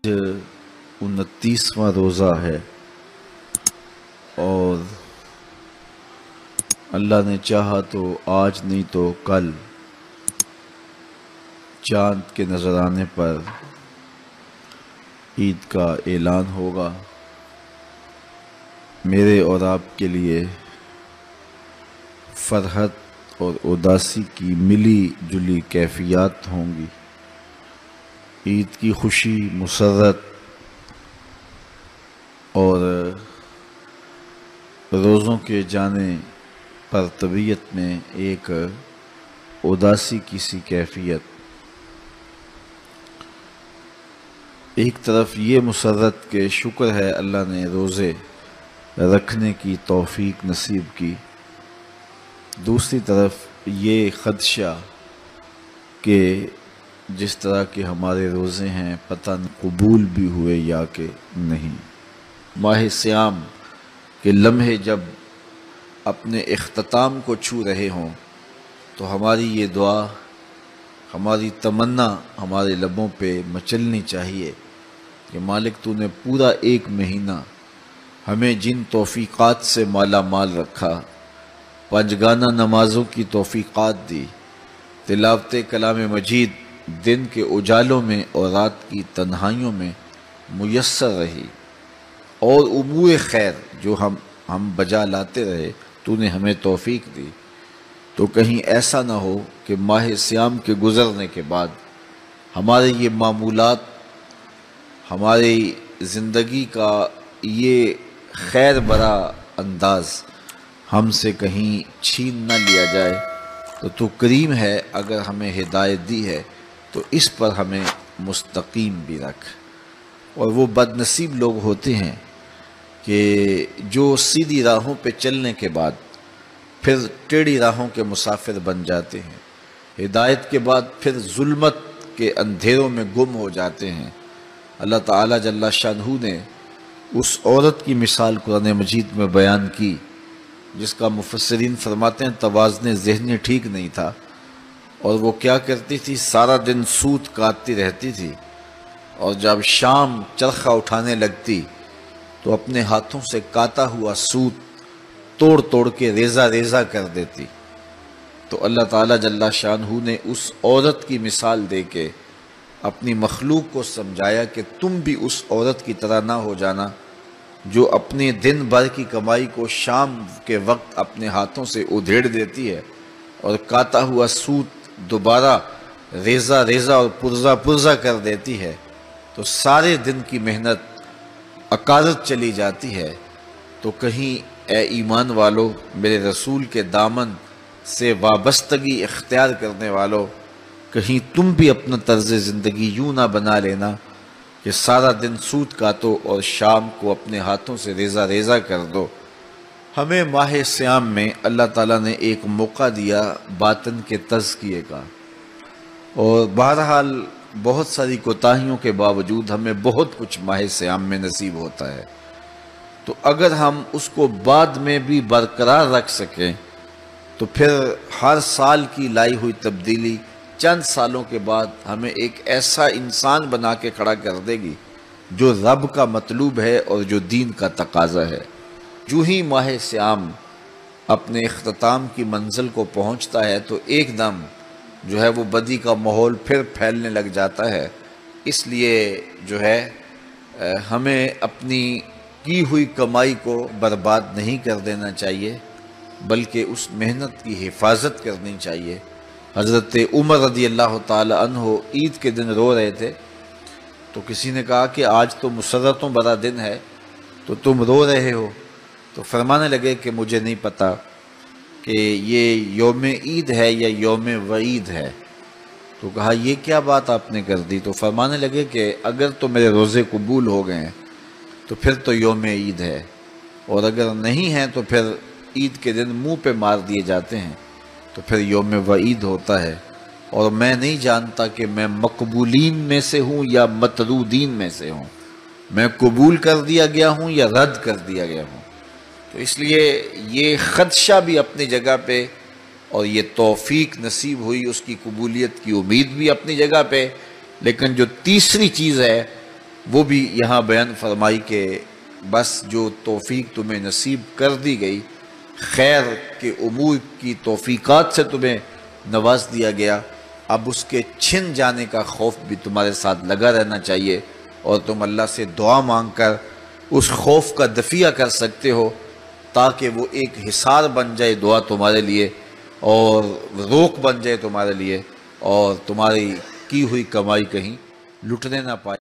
29واں روزہ ہے اور اللہ نے چاہا تو آج نہیں تو کل چاند کے نظر آنے پر عید کا اعلان ہوگا۔ میرے اور آپ کے لیے فرحت اور اداسی کی ملی جلی کیفیات ہوں گی۔ عید کی خوشی، مسرت اور روزوں کے جانے پر طبیعت میں ایک اداسی کی سی کیفیت۔ ایک طرف یہ مسرت کہ شکر ہے اللہ نے روزے رکھنے کی توفیق نصیب کی، دوسری طرف یہ خدشہ کہ جس طرح کے ہمارے روزے ہیں پتہ نہیں قبول بھی ہوئے یا کہ نہیں۔ ماہ صیام کے لمحے جب اپنے اختتام کو چھو رہے ہوں تو ہماری یہ دعا، ہماری تمنا ہمارے لبوں پہ مچلنی چاہیے کہ مالک تو نے پورا ایک مہینہ ہمیں جن توفیقات سے مالا مال رکھا، پنجگانہ نمازوں کی توفیقات دی، تلاوت کلام مجید دن کے اجالوں میں اور رات کی تنہائیوں میں میسر رہی، اور امور خیر جو ہم بجا لاتے رہے تو نے ہمیں توفیق دی، تو کہیں ایسا نہ ہو کہ ماہ صیام کے گزرنے کے بعد ہمارے یہ معمولات، ہماری زندگی کا یہ خیر برا انداز ہم سے کہیں چھین نہ لیا جائے۔ تو کریم ہے، اگر ہمیں ہدایت دی ہے تو اس پر ہمیں مستقیم بھی رکھ۔ اور وہ بد نصیب لوگ ہوتے ہیں کہ جو سیدھی راہوں پہ چلنے کے بعد پھر ٹیڑھی راہوں کے مسافر بن جاتے ہیں، ہدایت کے بعد پھر ظلمت کے اندھیروں میں گم ہو جاتے ہیں۔ اللہ تعالیٰ جل شانہ نے اس عورت کی مثال قرآن مجید میں بیان کی جس کا مفسرین فرماتے ہیں توازن ذہنی ٹھیک نہیں تھا، اور وہ کیا کرتی تھی، سارا دن سوت کاٹتی رہتی تھی، اور جب شام چرخہ اٹھانے لگتی تو اپنے ہاتھوں سے کاتا ہوا سوت توڑ توڑ کے ریزہ ریزہ کر دیتی۔ تو اللہ تعالیٰ جل شانہ نے اس عورت کی مثال دے کے اپنی مخلوق کو سمجھایا کہ تم بھی اس عورت کی طرح نہ ہو جانا جو اپنے دن بھر کی کمائی کو شام کے وقت اپنے ہاتھوں سے ادھیڑ دیتی ہے اور کاتا ہوا سوت دوبارہ ریزہ ریزہ اور پرزہ پرزہ کر دیتی ہے، تو سارے دن کی محنت اکارت چلی جاتی ہے۔ تو کہیں اے ایمان والو، میرے رسول کے دامن سے وابستگی اختیار کرنے والو، کہیں تم بھی اپنا طرز زندگی یوں نہ بنا لینا کہ سارا دن سوت کاٹو اور شام کو اپنے ہاتھوں سے ریزہ ریزہ کر دو۔ ہمیں ماہ صیام میں اللہ تعالیٰ نے ایک موقع دیا باطن کے تزکیے کا، اور بہرحال بہت ساری کوتاہیوں کے باوجود ہمیں بہت کچھ ماہ صیام میں نصیب ہوتا ہے، تو اگر ہم اس کو بعد میں بھی برقرار رکھ سکیں تو پھر ہر سال کی لائی ہوئی تبدیلی چند سالوں کے بعد ہمیں ایک ایسا انسان بنا کے کھڑا کر دے گی جو رب کا مطلوب ہے اور جو دین کا تقاضا ہے۔ جو ہی ماہ صیام اپنے اختتام کی منزل کو پہنچتا ہے تو ایک دم جو ہے وہ بدی کا ماحول پھر پھیلنے لگ جاتا ہے۔ اس لیے جو ہے ہمیں اپنی کی ہوئی کمائی کو برباد نہیں کر دینا چاہیے، بلکہ اس محنت کی حفاظت کرنی چاہیے۔ حضرت عمر رضی اللہ تعالی عنہ عید کے دن رو رہے تھے، تو کسی نے کہا کہ آج تو مسرتوں بڑا دن ہے تو تم رو رہے ہو؟ تو فرمانے لگے کہ مجھے نہیں پتا کہ یہ یوم عید ہے یا یوم وعید ہے۔ تو کہا یہ کیا بات آپ نے کر دی؟ تو فرمانے لگے کہ اگر تو میرے روزے قبول ہو گئے ہیں تو پھر تو یوم عید ہے، اور اگر نہیں ہیں تو پھر عید کے دن منہ پہ مار دیے جاتے ہیں تو پھر یوم وعید ہوتا ہے، اور میں نہیں جانتا کہ میں مقبولین میں سے ہوں یا مطرودین میں سے ہوں، میں قبول کر دیا گیا ہوں یا رد کر دیا گیا ہوں۔ تو اس لیے یہ خدشہ بھی اپنی جگہ پہ، اور یہ توفیق نصیب ہوئی اس کی قبولیت کی امید بھی اپنی جگہ پہ، لیکن جو تیسری چیز ہے وہ بھی یہاں بیان فرمائی کہ بس جو توفیق تمہیں نصیب کر دی گئی، خیر کے امور کی توفیقات سے تمہیں نواز دیا گیا، اب اس کے چھن جانے کا خوف بھی تمہارے ساتھ لگا رہنا چاہیے، اور تم اللہ سے دعا مانگ کر اس خوف کا دفیہ کر سکتے ہو، تاکہ وہ ایک حصار بن جائے دعا تمہارے لیے، اور روک بن جائے تمہارے لیے، اور تمہاری کی ہوئی کمائی کہیں لٹنے نہ پائے۔